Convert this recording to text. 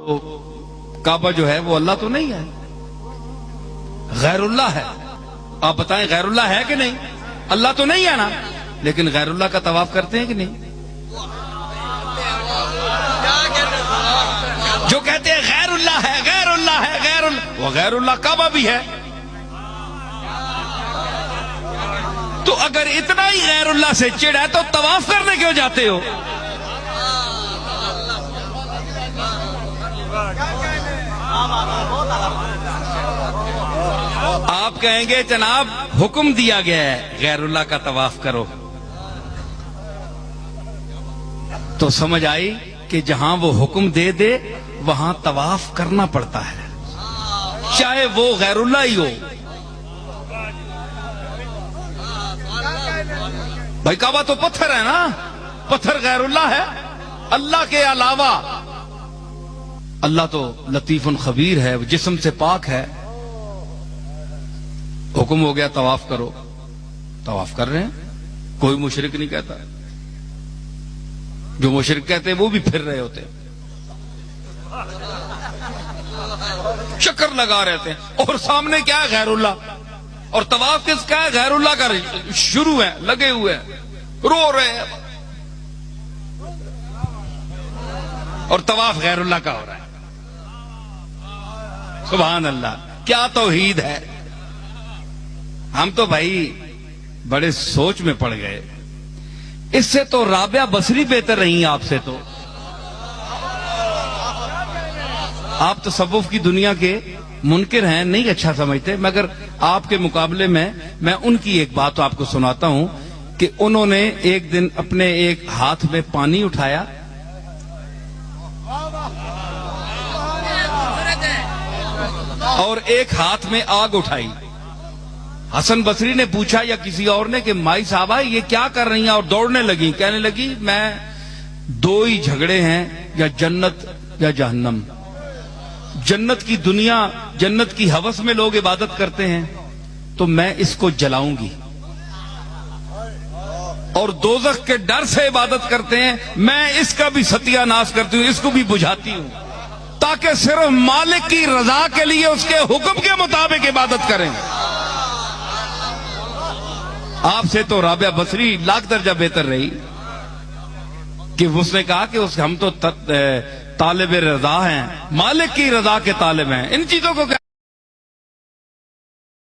کعبہ جو ہے وہ اللہ تو نہیں ہے، غیر اللہ ہے۔ آپ بتائیں غیر اللہ ہے کہ نہیں؟ اللہ تو نہیں ہے نا، لیکن غیر اللہ کا طواف کرتے ہیں کہ نہیں؟ جو کہتے ہیں غیر اللہ ہے، غیر اللہ ہے، غیر اللہ، وہ غیر اللہ کعبہ بھی ہے۔ تو اگر اتنا ہی غیر اللہ سے چڑ ہے تو طواف کرنے کیوں جاتے ہو؟ آپ کہیں گے جناب حکم دیا گیا ہے غیر اللہ کا طواف کرو، تو سمجھ آئی کہ جہاں وہ حکم دے دے وہاں طواف کرنا پڑتا ہے، چاہے وہ غیر اللہ ہی ہو۔ بھائی کعبہ تو پتھر ہے نا، پتھر غیر اللہ ہے، اللہ کے علاوہ۔ اللہ تو لطیف خبیر ہے، جسم سے پاک ہے۔ حکم ہو گیا طواف کرو، طواف کر رہے ہیں، کوئی مشرک نہیں کہتا۔ جو مشرک کہتے ہیں وہ بھی پھر رہے ہوتے ہیں، چکر لگا رہتے ہیں، اور سامنے کیا ہے؟ غیر اللہ۔ اور طواف کس کا ہے؟ غیر اللہ کا شروع ہے، لگے ہوئے ہیں، رو رہے ہیں، اور طواف غیر اللہ کا ہو رہا ہے۔ سبحان اللہ، کیا توحید ہے! ہم تو بھائی بڑے سوچ میں پڑ گئے۔ اس سے تو رابعہ بصری بہتر رہی آپ سے۔ تو آپ تصوف کی دنیا کے منکر ہیں، نہیں اچھا سمجھتے، مگر آپ کے مقابلے میں ان کی ایک بات آپ کو سناتا ہوں کہ انہوں نے ایک دن اپنے ایک ہاتھ میں پانی اٹھایا، اور ایک ہاتھ میں آگ اٹھائی۔ حسن بصری نے پوچھا یا کسی اور نے کہ مائی صاحبہ یہ کیا کر رہی ہیں؟ اور دوڑنے لگی، کہنے لگی میں دو ہی جھگڑے ہیں، یا جنت یا جہنم۔ جنت کی دنیا، جنت کی ہوس میں لوگ عبادت کرتے ہیں تو میں اس کو جلاؤں گی، اور دوزخ کے ڈر سے عبادت کرتے ہیں، میں اس کا بھی ستیہ ناش کرتی ہوں، اس کو بھی بجھاتی ہوں، تاکہ صرف مالک کی رضا کے لیے اس کے حکم کے مطابق عبادت کریں۔ آپ سے تو رابعہ بصری لاکھ درجہ بہتر رہی کہ اس نے کہا کہ ہم تو طالب رضا ہیں، مالک کی رضا کے طالب ہیں، ان چیزوں کو